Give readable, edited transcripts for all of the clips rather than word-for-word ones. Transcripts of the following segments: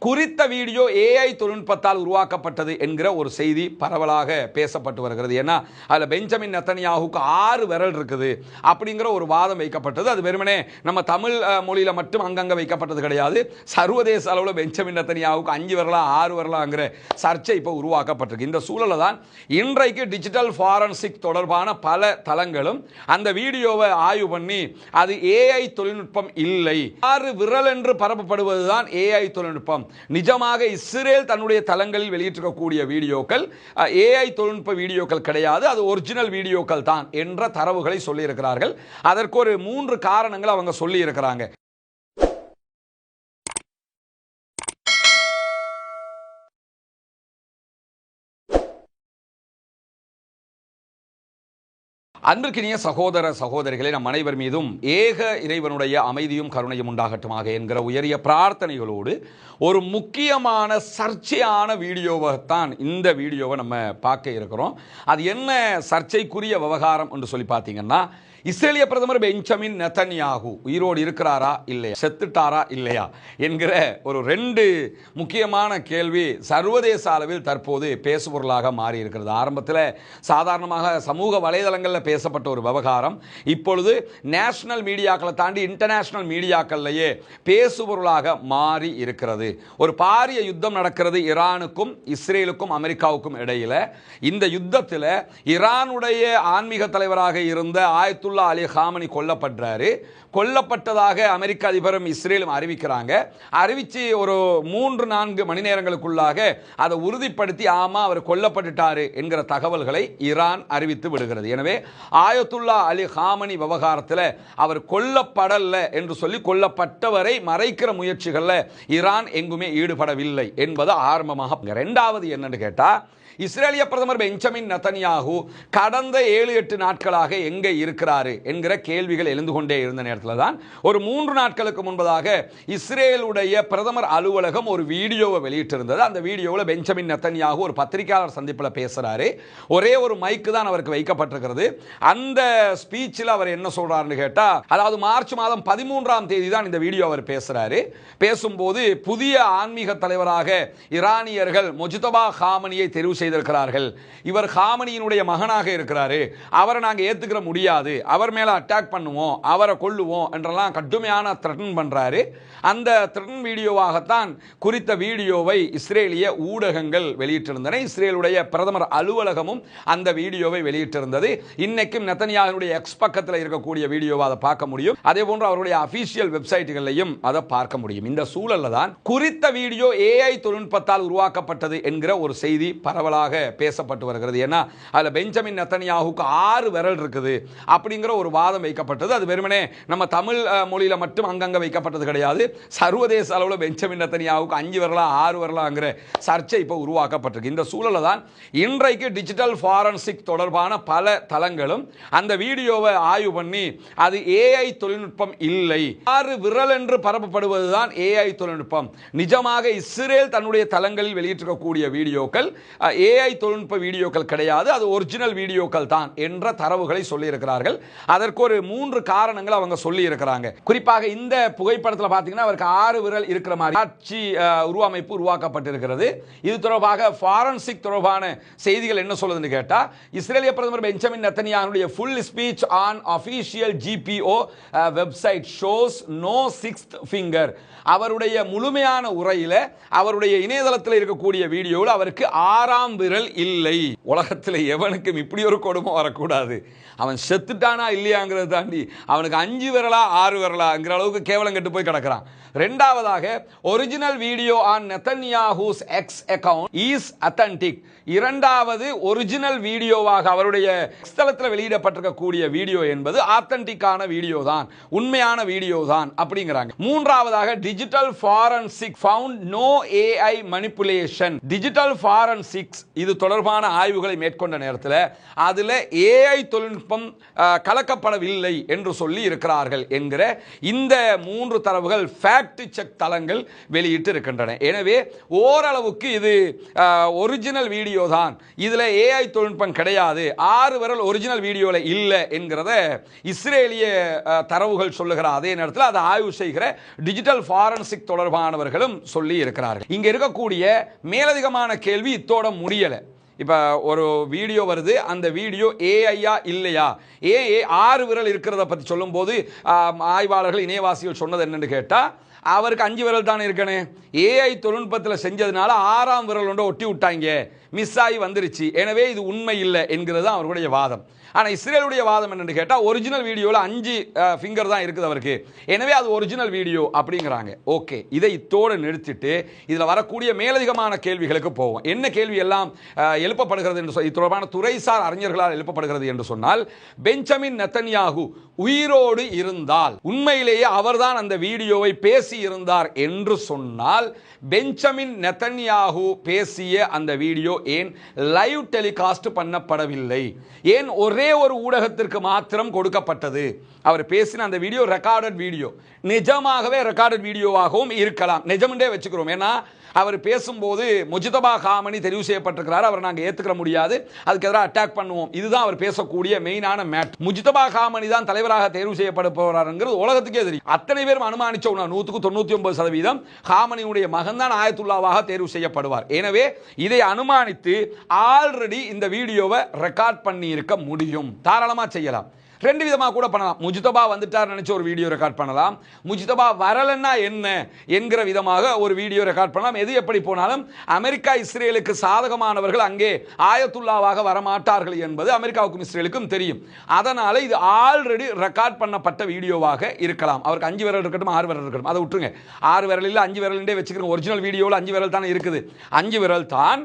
குறித்த video AI தொழில்நுட்பத்தால் உருவாக்கப்பட்டது என்கிற ஒரு செய்தி பரவலாக பேசப்பட்டு வருகிறது. ஏன்னா அதில் பெஞ்சமின் நெத்தன்யாஹுக்கு 6 விரல் இருக்குது அப்படிங்கிற ஒரு வாதம் வைக்கப்பட்டது. அது வெறுமனே நம்ம தமிழ் மொழியில் மட்டும் அங்கங்கே வைக்கப்பட்டது கிடையாது. சர்வதேச அளவில் பெஞ்சமின் நெத்தன்யாஹுக்கு 5 விரலா 6 விரலாங்கிற சர்ச்சை இப்போ உருவாக்கப்பட்டிருக்கு. இந்த சூழலில் தான் இன்றைக்கு டிஜிட்டல் ஃபாரன்சிக் தொடர்பான பல தளங்களும் அந்த வீடியோவை ஆய்வு பண்ணி அது ஏஐ தொழில்நுட்பம் இல்லை, 6 விரல் என்று பரப்பப்படுவதுதான் ஏஐ தொழில்நுட்பம், நிஜமாக இஸ்ரேல் தன்னுடைய தளங்களில் வெளியிட்டிருக்கக்கூடிய வீடியோக்கள் ஏஐ தொழில்நுட்ப வீடியோக்கள் கிடையாது, அது ஒரிஜினல் வீடியோக்கள் தான் என்ற தரவுகளை சொல்லி இருக்கிறார்கள். அதற்கு ஒரு 3 காரணங்கள் அவங்க சொல்லி இருக்கிறாங்க. அன்பிற்கினிய சகோதர சகோதரிகளை நம் அனைவர் மீதும் ஏக இறைவனுடைய அமைதியும் கருணையும் உண்டாகட்டுமாக என்கிற உயரிய பிரார்த்தனைகளோடு ஒரு முக்கியமான சர்ச்சையான வீடியோவைத்தான் இந்த வீடியோவை நம்ம பார்க்க இருக்கிறோம். அது என்ன சர்ச்சைக்குரிய விவகாரம் என்று சொல்லி பார்த்தீங்கன்னா, இஸ்ரேலிய பிரதமர் பெஞ்சமின் நெத்தன்யாஹு உயிரோடு இருக்கிறாரா இல்லையா, செத்துட்டாரா இல்லையா என்கிற ஒரு 2 முக்கியமான கேள்வி சர்வதேச அளவில் தற்போது பேசுபொருளாக மாறி இருக்கிறது. ஆரம்பத்தில் சாதாரணமாக சமூக வலைதளங்களில் பேசப்பட்ட ஒரு விவகாரம் இப்பொழுது நேஷனல் மீடியாக்களை தாண்டி இன்டர்நேஷனல் மீடியாக்கள்லேயே பேசுபொருளாக மாறி இருக்கிறது. ஒரு பாரிய யுத்தம் நடக்கிறது ஈரானுக்கும் இஸ்ரேலுக்கும் அமெரிக்காவுக்கும் இடையில். இந்த யுத்தத்தில் ஈரானுடைய ஆன்மீக தலைவராக இருந்த ஆயத்துல்லா அலி காமனி கொல்லப்படுறாரு. கொல்லப்பட்டதாக அமெரிக்க அதிபரும் இஸ்ரேலும் அறிவிக்கிறாங்க. அறிவித்து ஒரு 3-4 மணி நேரங்களுக்குள்ளாக அதை உறுதிப்படுத்தி ஆமா அவர் கொல்லப்பட்டுட்டாரு என்கிற தகவல்களை ஈரான் அறிவித்து விடுகிறது. எனவே ஆயத்துல்லா அலி காமனி விவகாரத்தில் அவர் கொல்லப்படல என்று சொல்லி கொல்லப்பட்டவரை மறைக்கிற முயற்சிகளில் ஈரான் எங்குமே ஈடுபடவில்லை என்பது ஆரம்பமாக. 2வது என்னன்னு கேட்டா, இஸ்ரேலிய பிரதமர் பெஞ்சமின் நெத்தன்யாஹு கடந்த 7-8 நாட்களாக எங்கே இருக்கிறாரு என்கிற கேள்விகள் எழுந்து கொண்டே இருந்த நேரத்தில் தான் ஒரு 3 நாட்களுக்கு முன்பதாக இஸ்ரேலுடைய பிரதமர் அலுவலகம் ஒரு வீடியோவை வெளியிட்டிருந்தது. அந்த வீடியோவில் பெஞ்சமின் நெத்தன்யாஹு ஒரு பத்திரிகையாளர் சந்திப்பில் பேசுகிறாரு. ஒரே ஒரு மைக்கு தான் அவருக்கு வைக்கப்பட்டிருக்கிறது. அந்த ஸ்பீச்சில் அவர் என்ன சொல்றாருன்னு கேட்டால், அதாவது மார்ச் மாதம் 13ஆம் தேதி தான் இந்த வீடியோ அவர் பேசுகிறாரு. பேசும்போது புதிய ஆன்மீக தலைவராக ஈரானியர்கள் முஜ்தபா காமனியை தெரிவு செய்திருக்கிறார்கள். இவர் காமனியினுடைய மகனாக இருக்கிறாரு, அவரை நாங்கள் ஏத்துக்கிற முடியாது, அவர் மேல அட்டாக் பண்ணுவோம், அவரை கொல்லுவோம் என்றெல்லாம் கடுமையான த்ரெட்டன் பண்றாரு. அந்த த்ரெட்டன் வீடியோவாகத்தான் குறித்த வீடியோவை இஸ்ரேலிய ஊடகங்கள் வெளியிட்டிருந்தன. இஸ்ரேலுடைய பிரதமர் அலுவலகமும் அந்த வீடியோவை வெளியிட்டிருந்தது. இன்னைக்கும் நெத்தன்யாஹுடைய எக்ஸ் பக்கத்தில் இருக்கக்கூடிய வீடியோவை அதை பார்க்க முடியும். அதே போன்று அவருடைய அபிஷியல் வெப்சைட்டுகளையும் அதை பார்க்க முடியும். இந்த சூழல்ல தான் குறித்த வீடியோ ஏஐ தொழில்நுட்பத்தால் உருவாக்கப்பட்டது என்கிற ஒரு செய்தி பரவலாக பேசப்பட்டு வருகிறது. ஏன்னா அதில் பெஞ்சமின் நெத்தன்யாஹுக்கு 6 விரல் இருக்குது அப்படிங்கிற ஒரு வாதம் வைக்கப்பட்டது. அது வெறுமனே நம்ம தமிழ் மொழியில் மட்டும் அங்கங்கே வைக்கப்பட்டது கிடையாது. சர்வதேச அளவில் பெஞ்சமின் நெத்தன்யாஹுக்கு 5 விரலா 6 விரலாங்கிற சர்ச்சை இப்போ உருவாக்கப்பட்டிருக்கு. இந்த சூழலில் தான் இன்றைக்கு டிஜிட்டல் ஃபாரன்சிக் தொடர்பான பல தளங்களும் அந்த வீடியோவை ஆய்வு பண்ணி அது ஏஐ தொழில்நுட்பம் இல்லை, 6 விரல் என்று பரப்பப்படுவதுதான் ஏஐ தொழில்நுட்பம், நிஜமாக இஸ்ரேல் தன்னுடைய தளங்களில் வெளியிட்டிருக்கக்கூடிய வீடியோக்கள் ஏஐ தொழில்நுட்ப வீடியோக்கள் கிடையாது, அது ஒரிஜினல் வீடியோக்கள் தான் என்ற தரவுகளை சொல்லி இருக்கிறார்கள். அதற்கு ஒரு 3 காரணங்கள் அவங்க சொல்லி இருக்கிறாங்க. குறிப்பாக இந்த புகைப்படத்தில் பார்த்தீங்கன்னா அவருக்கு 6 விரல் இருக்கிற மாதிரி காட்சி உருவமைப்பு உருவாக்கப்பட்டிருக்கிறது. இது தொடர்பாக ஃபாரன்சிக் தொடர்பான செய்திகள் என்ன சொல்லுதுன்னு கேட்டா, இஸ்ரேலிய பிரதமர் பெஞ்சமின் நெத்தன்யாஹுடைய full speech on official GPO website shows no 6th finger. அவருடைய முழுமையான உரையில் அவருடைய இணையதளத்தில் இருக்கக்கூடிய வீடியோவில் அவருக்கு 6ஆம் விரல் இல்லை. உலகத்தில் எவனுக்கும் இப்படி ஒரு கொடுமை வரக்கூடாது. அவன் செத்துட்டானா இல்லையாங்கிறத தாண்டி அவனுக்கு 5 விரலா 6 விரலாங்கிற அளவுக்கு கேவலம் கெட்டு போய் கிடக்கிறான். 2வதாக original video on Netanyahu's X account is authentic. 2வது ஒரிஜினல் வீடியோவாக அவருடைய எக்ஸ் தளத்தில் வெளியிடப்பட்டிருக்கக்கூடிய வீடியோ என்பது ஆத்தன்டிக்கான வீடியோ தான், உண்மையான வீடியோ தான் அப்படிங்கிறாங்க. 3வதாக digital forensic found no AI manipulation. Digital forensics இது தொடர்பான ஆய்வுகளை மேற்கொண்ட நேரத்தில் அதில் ஏஐ தொழில்நுட்பம் கலக்கப்படவில்லை என்று சொல்லி இருக்கிறார்கள். இருக்கிறார்கள் என்கிற இந்த 3 தரவுகள் ஃபேக்ட் செக் தளங்கள் வெளியிட்டு இருக்கின்றன. எனவே ஓரளவுக்கு இது ஒரிஜினல் வீடியோ தான், இதுல ஏஐ தொழில்நுட்பம் கிடையாது, 6 விரல் ஒரிஜினல் வீடியோல இல்ல என்கிறத இஸ்ரேலிய தரவுகள் சொல்லுகிற அதே நேரத்தில் அதை ஆய்வு செய்கிற டிஜிட்டல் ஃபாரன்சிக் தொடர்பானவர்களும் சொல்லி இருக்கிறார்கள். இங்க இருக்கக்கூடிய மேலதிகமான கேள்வி இத்தோட முடியல. இப்ப ஒரு வீடியோ வருது, அந்த வீடியோ ஏஐயா இல்லையா, ஏ 6 விரல் இருக்கிறத பத்தி சொல்லும் போது ஆய்வாளர்கள் இணையவாசிகள் சொன்னது என்னன்னு கேட்டா, அவருக்கு 5 விரல் தானே இருக்கணும், ஏஐ தொழில்நுட்பத்தில் செஞ்சதுனால 6ஆம் விரல் ஒன்று ஒட்டி விட்டாங்க, மிஸ் ஆகி வந்துருச்சு, எனவே இது உண்மை இல்லை என்கிறது அவர்களுடைய வாதம். ஆனால் இஸ்ரேலுடைய வாதம் என்னன்னு கேட்டால், ஒரிஜினல் வீடியோவில் 5 ஃபிங்கர் தான் இருக்குது அவருக்கு, எனவே அது ஒரிஜினல் வீடியோ அப்படிங்கிறாங்க. ஓகே, இதை இத்தோடு நிறுத்திட்டு இதில் வரக்கூடிய மேலதிகமான கேள்விகளுக்கு போவோம். என்ன கேள்வி எல்லாம் எழுப்பப்படுகிறது என்று இது தொடர்பான துறைசார் அறிஞர்களால் எழுப்பப்படுகிறது என்று சொன்னால், பெஞ்சமின் நெத்தன்யாகு உயிரோடு இருந்தால், உண்மையிலேயே அவர்தான் அந்த வீடியோவை பேசி இருந்தார் என்று சொன்னால், பெஞ்சமின் நெத்தன்யாகு பேசிய அந்த வீடியோ ஏன் லைவ் டெலிகாஸ்ட் பண்ணப்படவில்லை, ஏன் ஒரே ஒரு ஊடகத்திற்கு மாத்திரம் கொடுக்கப்பட்டது? அவர் பேசின அந்த வீடியோ ரெக்கார்டட் வீடியோ, நிஜமாகவே ரெக்கார்டட் வீடியோவாகவும் இருக்கலாம், நிஜமென்றே வச்சுக்கிறோம். ஏன்னா அவர் பேசும்போது முஜ்தபா காமனி தெரிவு செய்யப்பட்டிருக்கிறார், அவர் நாங்கள் ஏற்றுக்க முடியாது, அதுக்கு எதிராக அட்டாக் பண்ணுவோம், இதுதான் அவர் பேசக்கூடிய மெயினான மேட். முஜ்தபா காமனி தான் தலைவராக தேர்வு செய்யப்பட போறாருங்கிறது உலகத்துக்கே தெரியும். அத்தனை பேரும் அனுமானிச்ச 100% காமனியுடைய மகன் தான் ஆயத்துல்லாவாக தேர்வு செய்யப்படுவார். எனவே இதை அனுமானித்து ஆல்ரெடி இந்த வீடியோவை ரெக்கார்ட் பண்ணி இருக்க முடியும், தாராளமாக செய்யலாம். 2 விதமாக கூட பண்ணலாம். முஜ்தபா வந்துட்டார் நினைச்ச ஒரு வீடியோ ரெக்கார்ட் பண்ணலாம், முஜ்தபா வரலன்னா என்ன என்கிற விதமாக ஒரு வீடியோ ரெக்கார்ட் பண்ணலாம். எது எப்படி போனாலும் அமெரிக்கா இஸ்ரேலுக்கு சாதகமானவர்கள் அங்கே ஆயத்துல்லாவாக வரமாட்டார்கள் என்பது அமெரிக்காவுக்கும் இஸ்ரேலுக்கும் தெரியும். அதனால இது ஆல்ரெடி ரெக்கார்ட் பண்ணப்பட்ட வீடியோவாக இருக்கலாம். அவருக்கு 5 விரல் இருக்கட்டும் 6 விரல் இருக்கட்டும், அதை விட்டுருங்க, 6 விரல் இல்லை 5 விரல் வச்சுக்கிறோம். ஒரிஜினல் வீடியோவில் 5 விரல் தானே இருக்குது, 5 விரல் தான்.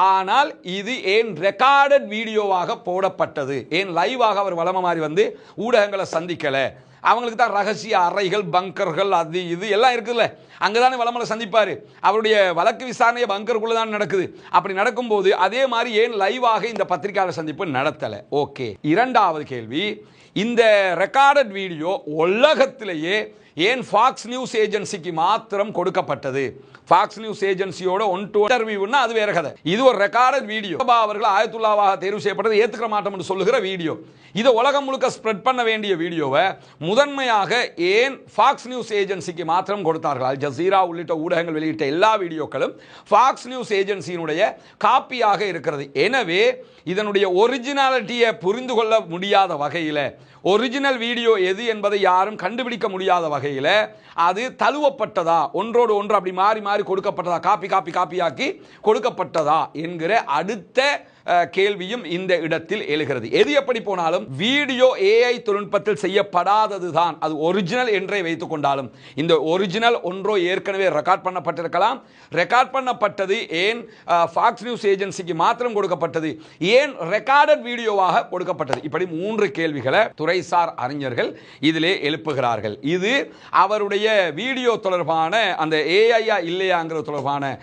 ஆனால் இது ஏன் ரெக்கார்டட் வீடியோவாக போடப்பட்டது, ஏன் லைவாக அவர் வலம மாதிரி வந்து ஊடகங்களை சந்திக்கல? அவங்களுக்கு தான் ரகசிய அறைகள், பங்கர்கள், அது இது எல்லாம் இருக்குல்ல, அங்கதானே வலமலை சந்திப்பாரு. அவருடைய வழக்கு விசாரணை பங்கருக்குள்ள தான் நடக்குது. அப்படி நடக்கும்போது அதே மாதிரி ஏன் லைவாக இந்த பத்திரிகையாளர் சந்திப்பு நடத்தல? ஓகே, இரண்டாவது கேள்வி, இந்த ரெக்கார்டட் வீடியோ உலகத்திலேயே ஏன் ஃபாக்ஸ் நியூஸ் ஏஜென்சிக்கு மாத்திரம் கொடுக்கப்பட்டது? ஃபாக்ஸ் நியூஸ் ஏஜென்சியோட இன்டர்வியூன்னா அது வேற கதை. இது ஒரு ரெக்கார்டட் வீடியோ. அவர்கள் ஆயத்துல்லாவாக தேர்வு செய்யப்பட்டது ஏத்துக்க மாட்டோம் என்று சொல்லுகிற வீடியோ. இதை உலகம் முழுக்க ஸ்ப்ரெட் பண்ண வேண்டிய வீடியோவை முதன்மையாக ஏன் ஃபாக்ஸ் நியூஸ் ஏஜென்சிக்கு மாத்திரம் கொடுத்தார்கள்? அல் ஜசீரா உள்ளிட்ட ஊடகங்கள் வெளியிட்ட எல்லா வீடியோக்களும் ஃபாக்ஸ் நியூஸ் ஏஜென்சியினுடைய காப்பியாக இருக்கிறது. எனவே இதனுடைய ஒரிஜினாலிட்டியை புரிந்து கொள்ள முடியாத வகையில், ஒரிஜினல் வீடியோ எது என்பதை யாரும் கண்டுபிடிக்க முடியாத வகையில் அது தழுவப்பட்டதா, ஒன்றோடு ஒன்று அப்படி மாறி மாறி கொடுக்கப்பட்டதா, காப்பியாக்கி கொடுக்கப்பட்டதா என்கிற அடுத்த கேள்வியும் இந்த இடத்தில் எழுகிறது. எது எப்படி போனாலும் வீடியோ ஏஐ தொழில்நுட்பத்தில் செய்யப்படாதது தான், அது ஒரிஜினல் என்றே வைத்துக் கொண்டாலும் இந்த ஒரிஜினல் ஒன்றோ ஏற்கனவே ரெக்கார்ட் பண்ணப்பட்டிருக்கலாம். ரெக்கார்ட் பண்ணப்பட்டது ஏன் ஃபாக்ஸ் நியூஸ் ஏஜென்சிக்கு மாத்திரம் கொடுக்கப்பட்டது, ஏன் ரெக்கார்டட் வீடியோவாக கொடுக்கப்பட்டது? இப்படி 3 கேள்விகளை துறைசார் அறிஞர்கள் இதிலே எழுப்புகிறார்கள். இது அவருடைய வீடியோ தொடர்பான அந்த ஏஐயா இல்லையாங்கிற தொடர்பான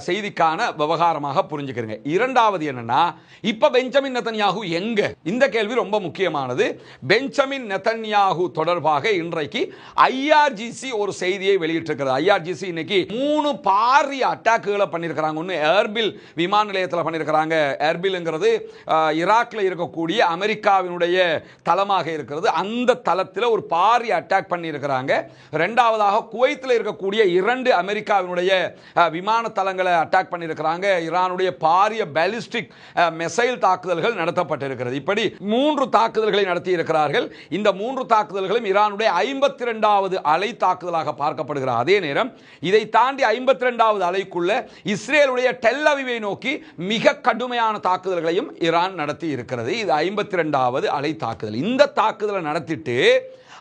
செய்திக்கான விவகாரமாக புரிஞ்சுக்கிறீங்க. இரண்டாவது என்னன்னா, இப்ப பெஞ்சமின் நெத்தன்யாகு எங்க? இந்த கேள்வி ரொம்ப முக்கியமானது. பெஞ்சமின் நெத்தன்யாகு தொடர்பாக இன்றைக்கு ஐஆர்ஜிசி ஒரு செய்தியை வெளியிட்டிருக்கிறது. ஐஆர்ஜிசி இன்னைக்கு 3 பாரிய அட்டாக்குகளை பண்ணியிருக்கிறாங்க. ஒன்று எர்பில் விமான நிலையத்தில் பண்ணியிருக்கிறாங்க. எர்பில்ங்கிறது ஈராக்ல இருக்கக்கூடிய அமெரிக்காவினுடைய தளமாக இருக்கிறது. அந்த தளத்தில் ஒரு பாரிய அட்டாக் பண்ணியிருக்கிறாங்க. இரண்டாவதாக குவைத்தில் இருக்கக்கூடிய 2 அமெரிக்காவினுடைய விமான தளங்களை அட்டாக் பண்ணியிருக்கிறாங்க. ஈரானுடைய பாரிய பாலிஸ்டிக் மிசைல் தாக்குதல்கள் நடத்தப்பட்டிருக்கிறது. இப்படி 3 தாக்குதல்களை நடத்தி இருக்கிறார்கள். இந்த 3 தாக்குதல்களும் ஈரானுடைய 52வது அலை தாக்குதலாக பார்க்கப்படுகிறது. அதே நேரம் இதை தாண்டி 52வது அலைக்குள்ள இஸ்ரேலுடைய டெல் அவிவை நோக்கி மிக கடுமையான தாக்குதல்களையும் ஈரான் நடத்தி இருக்கிறது. இது 52வது அலை தாக்குதல். இந்த தாக்குதலை நடத்திட்டு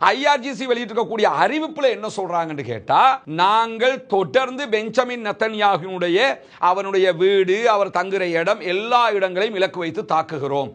ஐஆர்ஜிசி வெளியிட்டிருக்கக்கூடிய அறிவிப்புல என்ன சொல்றாங்கன்னு கேட்டா, நாங்கள் தொடர்ந்து பெஞ்சமின் நெத்தன்யாகுனுடைய அவனுடைய வீடு, அவர் தங்குற இடம், எல்லா இடங்களையும் இலக்கு வைத்து தாக்குகிறோம்.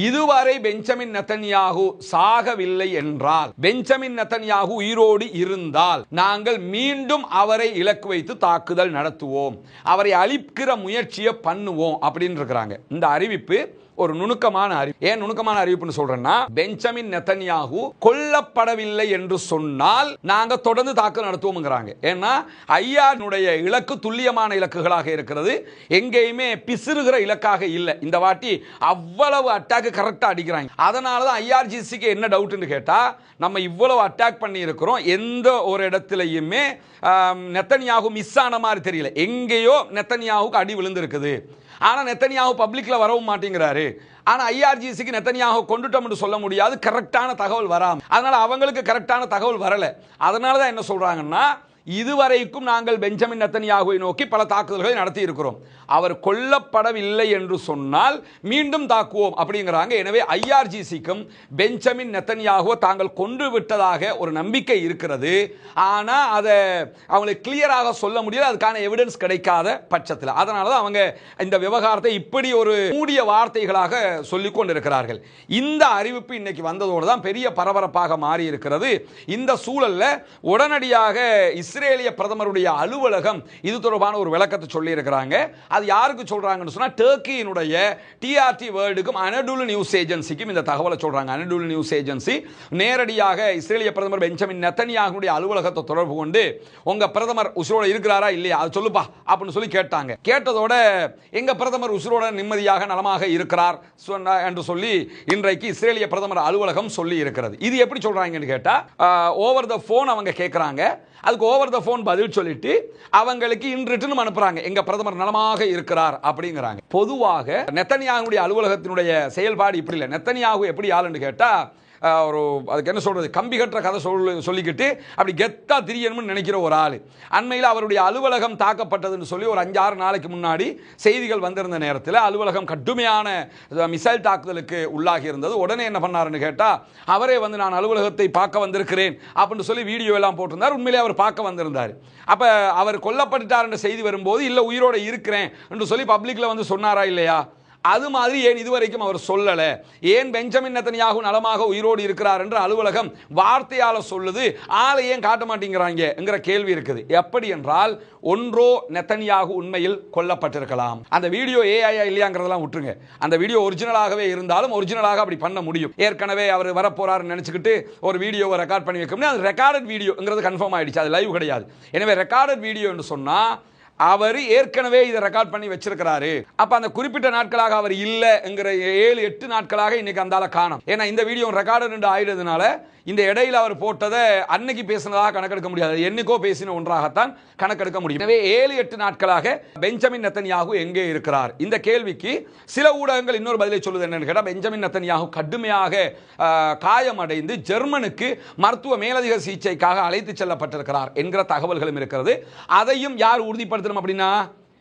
இதுவரை பெஞ்சமின் நெத்தன்யாகு சாகவில்லை என்றால், பெஞ்சமின் நெத்தன்யாகு உயிரோடு இருந்தால் நாங்கள் மீண்டும் அவரை இலக்கு வைத்து தாக்குதல் நடத்துவோம், அவரை அழிக்கிற முயற்சியை பண்ணுவோம் அப்படின்னு இருக்கிறாங்க. இந்த அறிவிப்பு ஒரு நுணுக்கமான அறிவு. ஏன் நுணுக்கமான அறிவிப்புன்னு சொல்றேன்னா, பெஞ்சமின் நெத்தன்யாகு கொல்லப்படவில்லை என்று சொன்னால் நாங்க தொடர்ந்து தாக்குதல் நடத்துவோம்ங்கறாங்க. ஏன்னா ஐயானுடைய இலக்கு துல்லியமான இலக்குகளாக இருக்கிறது, எங்கேயுமே பிசிறுகிற இலக்காக இல்லை. இந்த வாட்டி அவ்வளவு அட்டாக் கரெக்டா அடிக்கிறாங்க. அதனால தான் ஐஆர்ஜிசிக்கு என்ன டவுட்னு கேட்டா, நம்ம இவ்வளவு அட்டாக் பண்ணி இருக்கிறோம், எந்த ஒரு இடத்துலையுமே நெத்தன்யாகு மிஸ் ஆன மாதிரி தெரியல. எங்கேயோ நெத்தன்யாகுக்கு அடி விழுந்திருக்குது. ஆனா நெத்தன்யாகு பப்ளிக்ல வரவும் மாட்டேங்கிறாரு. ஆனா ஐஆர்ஜிசிக்கு நெத்தன்யாகு கொண்டுட்டோம்னு சொல்ல முடியாது, கரெக்டான தகவல் வராம. அதனால அவங்களுக்கு கரெக்டான தகவல் வரல. அதனால தான் என்ன சொல்றாங்கன்னா, இதுவரைக்கும் நாங்கள் பெஞ்சமின் நெத்தன்யாகுவை நோக்கி பல தாக்குதல்களை நடத்தி இருக்கிறோம், அவர் கொல்லப்படவில்லை என்று சொன்னால் மீண்டும் தாக்குவோம் அப்படிங்கிறாங்க. எனவே ஐஆர்ஜிசிக்கும் பெஞ்சமின் நெத்தன்யாகுவை தாங்கள் கொண்டு விட்டதாக ஒரு நம்பிக்கை இருக்கிறது. ஆனா அதை அவங்களுக்கு கிளியராக சொல்ல முடியல, அதுக்கான எவிடன்ஸ் கிடைக்காத பட்சத்தில். அதனால தான் அவங்க இந்த விவகாரத்தை இப்படி ஒரு மூடிய வார்த்தைகளாக சொல்லிக் கொண்டிருக்கிறார்கள். இந்த அறிவிப்பு இன்னைக்கு வந்ததோடு தான் பெரிய பரபரப்பாக மாறி இருக்கிறது. இந்த சூழல்ல உடனடியாக இஸ்ரேலிய பிரதமருடைய அலுவலகம் இது தொடர்பான ஒரு விளக்கத்தை சொல்லி இருக்கிறாங்க. அது யாருக்கு சொல்றாங்கன்னு சொன்னா, டர்க்கியினுடைய டிஆர்டி வேர்ல்டுக்கும் அனடோலு நியூஸ் ஏஜென்சிக்கும் இந்த தகவலை சொல்றாங்க. அனடோலு நியூஸ் ஏஜென்சி நேரடியாக இஸ்ரேலிய பிரதமர் பெஞ்சமின் நெத்தன்யாகுடைய அலுவலகத்தை தொடர்பு கொண்டு, உங்க பிரதமர் உசுரோட இருக்கிறாரா இல்லையா அது சொல்லுப்பா அப்படின்னு சொல்லி கேட்டாங்க. கேட்டதோட எங்க பிரதமர் உசுரோட நிம்மதியாக நலமாக இருக்கிறார் என்று சொல்லி இன்றைக்கு இஸ்ரேலிய பிரதமர் அலுவலகம் சொல்லி இருக்கிறது. இது எப்படி சொல்றாங்கன்னு கேட்டா, ஓவர் த போன் அவங்க கேட்கறாங்க, அதுக்கு ஓவர் த போன் பதில் சொல்லிட்டு அவங்களுக்கு இன் ரிட்டன் அனுப்புறாங்க, எங்க பிரதமர் நலமாக இருக்கிறார் அப்படிங்கிறாங்க. பொதுவாக நெத்தன்யாகுடைய அலுவலகத்தினுடைய செயல்பாடு இப்படி இல்லை. நெத்தன்யாகு எப்படி ஆளுன்னு கேட்டா, ஒரு அதுக்கு என்ன சொல்றது, கம்பி கட்டுற கதை சொல்லிக்கிட்டு அப்படி கெத்தா திரியணும்னு நினைக்கிற ஒரு ஆள். அண்மையில் அவருடைய அலுவலகம் தாக்கப்பட்டதுன்னு சொல்லி ஒரு 5-6 நாளைக்கு முன்னாடி செய்திகள் வந்திருந்த நேரத்தில் அலுவலகம் கடுமையான மிசைல் தாக்குதலுக்கு உள்ளாகி இருந்தது. உடனே என்ன பண்ணாருன்னு கேட்டா, அவரே வந்து நான் அலுவலகத்தை பார்க்க வந்திருக்கிறேன் அப்படின்னு சொல்லி வீடியோ எல்லாம் போட்டிருந்தார். உண்மையிலே அவர் பார்க்க வந்திருந்தார். அப்ப அவர் கொல்லப்பட்டுட்டார் என்ற செய்தி வரும்போது இல்ல உயிரோட இருக்கிறேன் என்று சொல்லி பப்ளிக்ல வந்து சொன்னாரா இல்லையா? அது மாதிரி ஏன் இதுவரைக்கும் அவர் சொல்லல? ஏன் பெஞ்சமின் நெத்தன்யாகு நலமாக உயிரோடு இருக்கிறார் என்று அலுவலகம் வார்த்தையால சொல்லுது, ஆளை ஏன் காட்ட மாட்டேங்கிறாங்க என்கிற கேள்வி இருக்குது. எப்படி என்றால், ஒன்றோ நெத்தன்யாகு உண்மையில் கொல்லப்பட்டிருக்கலாம். அந்த வீடியோ ஏஐ இல்லையாங்கிறதெல்லாம் விட்டுருங்க, அந்த வீடியோ ஒரிஜினலாகவே இருந்தாலும் ஒரிஜினலாக அப்படி பண்ண முடியும். ஏற்கனவே அவர் வரப்போறாருன்னு நினைச்சுக்கிட்டு ஒரு வீடியோவை ரெக்கார்ட் பண்ணி வைக்க முடியும். அது ரெக்கார்டட் வீடியோங்கிறது கன்ஃபார்ம் ஆயிடுச்சு, அது லைவ் கிடையாது. எனவே ரெக்கார்டட் வீடியோ என்று சொன்னா அவர் ஏற்கனவே இதை ரெக்கார்ட் பண்ணி வச்சிருக்கிறாரு. அப்ப அந்த குறிப்பிட்ட நாட்களாக அவர் இல்லைங்கிற 7-8 நாட்களாக இன்னைக்கு அந்தால காணோம். ஏன்னா இந்த வீடியோ ரெக்கார்டட் ஆயிடுறதுனால இந்த இடையில அவர் போட்டதை அன்னைக்கு பேசினதாக கணக்கெடுக்க முடியாது, என்னைக்கோ பேசின ஒன்றாகத்தான் கணக்கெடுக்க முடியும். எனவே 7-8 நாட்களாக பெஞ்சமின் நெத்தன்யாகு எங்கே இருக்கிறார்? இந்த கேள்விக்கு சில ஊடகங்கள் இன்னொரு பதிலை சொல்லுது. என்னன்னு கேட்டா, பெஞ்சமின் நெத்தன்யாகு கடுமையாக காயமடைந்து ஜெர்மனுக்கு மருத்துவ மேலதிக சிகிச்சைக்காக அழைத்து செல்லப்பட்டிருக்கிறார் என்கிற தகவல்களும் இருக்கிறது. அதையும் யார் உறுதிப்படுத்தணும் அப்படின்னா,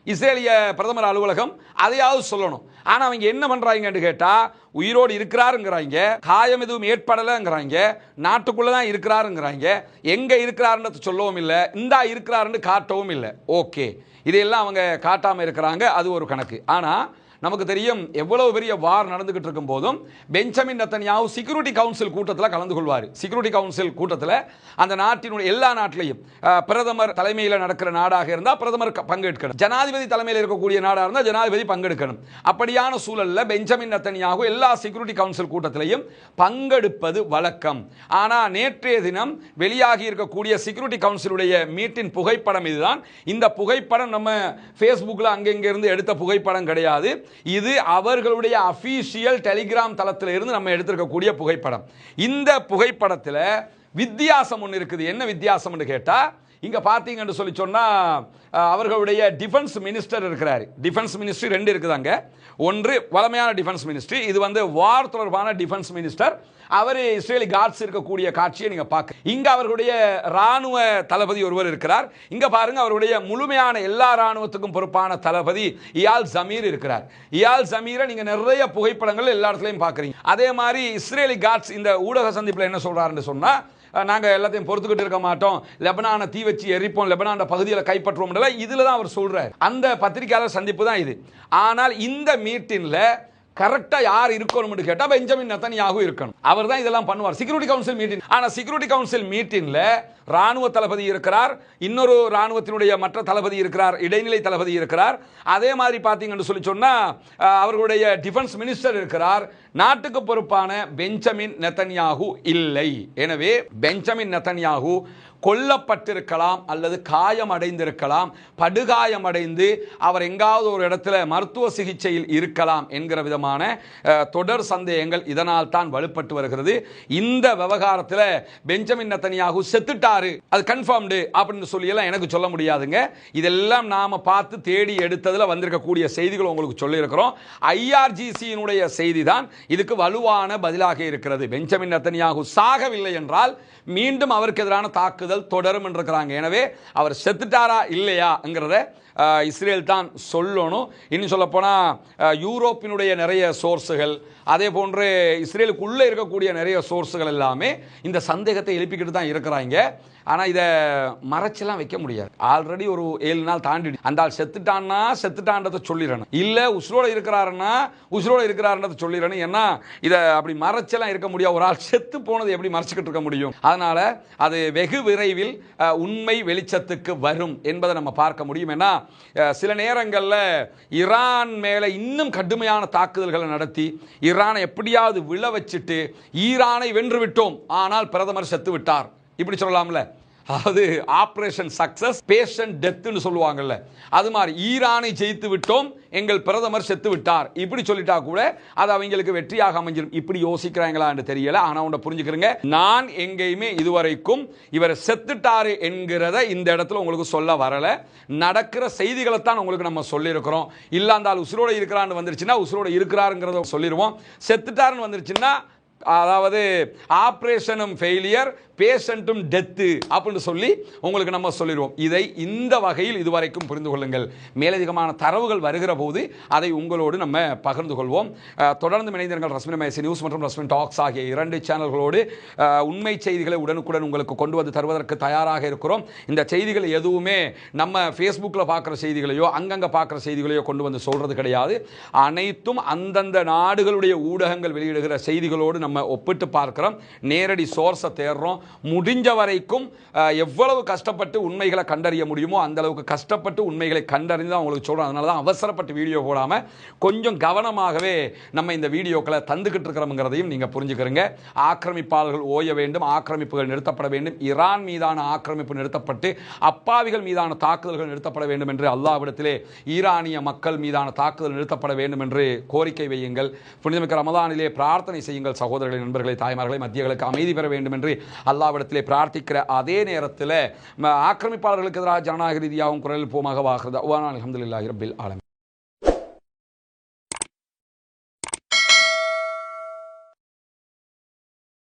இஸ்ரேலிய பிரதமர் அலுவலகம் அதையாவது சொல்லணும். ஆனா அவங்க என்ன பண்றாங்கன்னு கேட்டா, உயிரோடு இருக்கிறாருங்கிறாங்க, காயம் எதுவும் ஏற்படலைங்கிறாங்க, நாட்டுக்குள்ளதான் இருக்கிறாருங்கிறாங்க, எங்க இருக்கிறாருன்னு சொல்லவும் இல்லை, இந்தா இருக்கிறாருன்னு காட்டவும் இல்லை. ஓகே, இதையெல்லாம் அவங்க காட்டாம இருக்கிறாங்க, அது ஒரு கணக்கு. ஆனா நமக்கு தெரியும், எவ்வளவு பெரிய வார் நடந்துகிட்டு இருக்கும் போதும் பெஞ்சமின் நெத்தன்யாகு செக்யூரிட்டி கவுன்சில் கூட்டத்தில் கலந்து கொள்வார். செக்யூரிட்டி கவுன்சில் கூட்டத்தில் அந்த நாட்டினுடைய எல்லா நாட்டிலையும் பிரதமர் தலைமையில் நடக்கிற நாடாக இருந்தால் பிரதமர் பங்கெடுக்கணும், ஜனாதிபதி தலைமையில் இருக்கக்கூடிய நாடாக இருந்தால் ஜனாதிபதி பங்கெடுக்கணும். அப்படியான சூழலில் பெஞ்சமின் நெத்தன்யாகு எல்லா செக்யூரிட்டி கவுன்சில் கூட்டத்திலையும் பங்கெடுப்பது வழக்கம். ஆனால் நேற்றைய தினம் வெளியாகி இருக்கக்கூடிய செக்யூரிட்டி கவுன்சிலுடைய மீட்டின் புகைப்படம் இதுதான். இந்த புகைப்படம் நம்ம ஃபேஸ்புக்கில் அங்கெங்கிருந்து எடுத்த புகைப்படம் கிடையாது. இது அவர்களுடைய அபிஷியல் டெலிகிராம் தளத்தில் இருந்து நம்ம எடுத்திருக்கக்கூடிய புகைப்படம். இந்த புகைப்படத்தில் வித்தியாசம் ஒன்று இருக்குது. என்ன வித்தியாசம்னு கேட்டா, இங்க பாத்தீங்கன்னு சொல்லி சொன்னா அவர்களுடைய டிஃபென்ஸ் மினிஸ்டர் இருக்கிறார். Defence ministry 2 இருக்குதாங்க. ஒன்று வளமையான டிஃபென்ஸ் மினிஸ்ட்ரி, இது வந்து வார் தொடர்பான டிஃபென்ஸ் மினிஸ்டர். அவர் இஸ்ரேலி கார்ட்ஸ் இருக்கக்கூடிய காட்சியை நீங்க பார்க்க. இங்க அவர்களுடைய ராணுவ தளபதி ஒருவர் இருக்கிறார். இங்க பாருங்க, அவருடைய முழுமையான எல்லா ராணுவத்துக்கும் பொறுப்பான தளபதி இயால் ஜமீர் இருக்கிறார். இயால் ஜமீரை நீங்க நிறைய புகைப்படங்கள் எல்லா இடத்துலையும் பார்க்குறீங்க. அதே மாதிரி இஸ்ரேலி கார்ட்ஸ் இந்த ஊடக சந்திப்பில் என்ன சொல்றாருன்னு சொன்னா, நாங்கள் எல்லாத்தையும் பொறுத்துக்கிட்டு இருக்க மாட்டோம், லெபனானை தீ வச்சு எரிப்போம், லெபனான் பகுதியில் கைப்பற்றுவோம், இதில் தான் அவர் சொல்றார். அந்த பத்திரிகையாளர் சந்திப்பு தான் இது. ஆனால் இந்த மீட்டின்ல கரெக்டா யார் இருக்கணும்னு கேட்டா பெஞ்சமின் நெதன்யாகு இருக்கணும். அவர் தான் இதெல்லாம் பண்ணுவார். Security council meeting. ஆனா செக்யூரிட்டி கவுன்சில் மீட்டிங்ல ராணுவ தளபதி இருக்கிறார், இன்னொரு ராணுவத்தினுடைய மற்ற தளபதி இருக்கிறார், இடைநிலை தளபதி இருக்கிறார். அதே மாதிரி பார்த்தீங்கன்னு சொல்லி சொன்னா அவர்களுடைய டிஃபென்ஸ் மினிஸ்டர் இருக்கிறார். நாட்டுக்கு பொறுப்பான பெஞ்சமின் நெதன்யாகு இல்லை. எனவே பெஞ்சமின் நெதன்யாகு கொல்லப்பட்டிருக்கலாம் அல்லது காயம் அடைந்திருக்கலாம், படுகாயமடைந்து அவர் எங்காவது ஒரு இடத்துல மருத்துவ சிகிச்சையில் இருக்கலாம் என்கிற விதமான தொடர் சந்தேகங்கள் இதனால் தான் வலுப்பட்டு வருகிறது. இந்த விவகாரத்தில் பெஞ்சமின் நெதன்யாகு செத்துட்டாரு, அது கன்ஃபார்ம்டு அப்படின்னு சொல்லி எல்லாம் எனக்கு சொல்ல முடியாதுங்க. இதெல்லாம் நாம பார்த்து தேடி எடுத்ததில் வந்திருக்கக்கூடிய செய்திகள் உங்களுக்கு சொல்லியிருக்கிறோம். ஐஆர்ஜிசியினுடைய செய்தி தான் இதுக்கு வலுவான பதிலாக இருக்கிறது. பெஞ்சமின் நெதன்யாகு சாகவில்லை என்றால் மீண்டும் அவருக்கு எதிரான தாக்குதல் தொடரும் என்றிருக்கிறாங்க. எனவே அவர் செத்துட்டாரா இல்லையாங்கிறத இஸ்ரேல் தான் சொல்லணும். இன்னும் சொல்ல போனால் யூரோப்பினுடைய நிறைய சோர்ஸுகள், அதே போன்று இஸ்ரேலுக்குள்ளே இருக்கக்கூடிய நிறைய சோர்ஸுகள் எல்லாமே இந்த சந்தேகத்தை எழுப்பிக்கிட்டு தான் இருக்கிறாங்க. ஆனால் இதை மறைச்செல்லாம் வைக்க முடியாது. ஆல்ரெடி ஒரு 7 நாள் தாண்டி அந்த ஆள் செத்துட்டான்னா செத்துட்டான்றதை சொல்லிடணும், இல்லை உசுரோடு இருக்கிறாருன்னா உசுரோடு இருக்கிறாருன்றதை சொல்லிடணும். ஏன்னா இதை அப்படி மறைச்செல்லாம் இருக்க முடியாது. ஒரு ஆள் செத்து போனது எப்படி மறைச்சிக்கிட்டு இருக்க முடியும்? அதனால அது வெகு விரைவில் உண்மை வெளிச்சத்துக்கு வரும் என்பதை நம்ம பார்க்க முடியும். ஏன்னா சில நேரங்களில் ஈரான் மேலே இன்னும் கடுமையான தாக்குதல்களை நடத்தி ஈரானை எப்படியாவது விழ வச்சுட்டு ஈரானை வென்று விட்டோம் ஆனால் பிரதமர் செத்து விட்டார் இப்படி சொல்லலாம்ல. அதாவது ஆபரேஷன் சக்சஸ் பேஷண்ட் டெத்னு சொல்லுவாங்கல்ல, அது மாதிரி ஈரானை ஜெயித்து விட்டோம் எங்கள் பிரதமர் செத்து விட்டார் இப்படி சொல்லிட்டா கூட அது அவங்களுக்கு வெற்றியாக அமைஞ்சிடும். இப்படி யோசிக்கிறாங்களான்னு தெரியல. ஆனா ஒன்றை புரிஞ்சுக்கிறேங்க, நான் எங்கேயுமே இதுவரைக்கும் இவர் செத்துட்டாரு என்கிறத இந்த இடத்துல உங்களுக்கு சொல்ல வரல. நடக்கிற செய்திகளை தான் உங்களுக்கு நம்ம சொல்லியிருக்கிறோம். இல்லாந்தால் உசுரோட இருக்கிறான்னு வந்துருச்சுன்னா உசுரோட இருக்கிறாருங்கிறத சொல்லிடுவோம். செத்துட்டாருன்னு வந்துருச்சுன்னா அதாவது ஆபரேஷனும் ஃபெயிலியர் பேஷண்ட்டும் டெத்து அப்படின்னு சொல்லி உங்களுக்கு நம்ம சொல்லிடுவோம். இதை இந்த வகையில் இதுவரைக்கும் புரிந்து கொள்ளுங்கள். மேலதிகமான தரவுகள் வருகிற போது அதை உங்களோடு நம்ம பகிர்ந்து கொள்வோம். தொடர்ந்து இணைந்திருங்கள். ரஸ்மின் மேசி நியூஸ் மற்றும் ரஸ்மின் டாக்ஸ் ஆகிய 2 சேனல்களோடு உண்மை செய்திகளை உடனுக்குடன் உங்களுக்கு கொண்டு வந்து தருவதற்கு தயாராக இருக்கிறோம். இந்த செய்திகள் எதுவுமே நம்ம ஃபேஸ்புக்கில் பார்க்குற செய்திகளையோ அங்கங்கே பார்க்குற செய்திகளையோ கொண்டு வந்து சொல்கிறது கிடையாது. அனைத்தும் அந்தந்த நாடுகளுடைய ஊடகங்கள் வெளியிடுகிற செய்திகளோடு நம்ம ஒப்பிட்டு பார்க்கிறோம். நேரடி சோர்ஸை தேடுறோம். முடிஞ்ச வரைக்கும் எவ்வளவு கஷ்டப்பட்டு உண்மைகளை கண்டறிய முடியுமோ அந்த அளவுக்கு கஷ்டப்பட்டு உண்மைகளை கண்டறிந்து தான் உங்களுக்கு சொல்கிறோம். அதனால தான் அவசரப்பட்டு வீடியோ போடாமல் கொஞ்சம் கவனமாகவே நம்ம இந்த வீடியோக்களை தந்துக்கிட்டு இருக்கிறோம்ங்கிறதையும் நீங்கள் புரிஞ்சுக்கிறீங்க. ஆக்கிரமிப்பாளர்கள் ஓய வேண்டும், ஆக்கிரமிப்புகள் நிறுத்தப்பட வேண்டும், ஈரான் மீதான ஆக்கிரமிப்பு நிறுத்தப்பட்டு அப்பாவிகள் மீதான தாக்குதல்கள் நிறுத்தப்பட வேண்டும் என்று அல்லாஹ்விடத்திலே ஈரானிய மக்கள் மீதான தாக்குதல் நிறுத்தப்பட வேண்டும் என்று கோரிக்கை வையுங்கள். புனிதமிக்க ரமதானிலே பிரார்த்தனை செய்யுங்கள். சகோதரர்களை, நண்பர்களை, தாய்மார்களை, மத்தியர்களுக்கு அமைதி பெற வேண்டும் என்று அல்லாஹ்விடத்திலே பிரார்த்திக்கிற அதே நேரத்தில் ஆக்கிரமிப்பாளர்களுக்கு எதிராக ஜனநாயக ரீதியாகவும் குரல் போமாக வாகிறது. அல்ஹம்துலில்லாஹி ரப்பில் ஆலமீன்.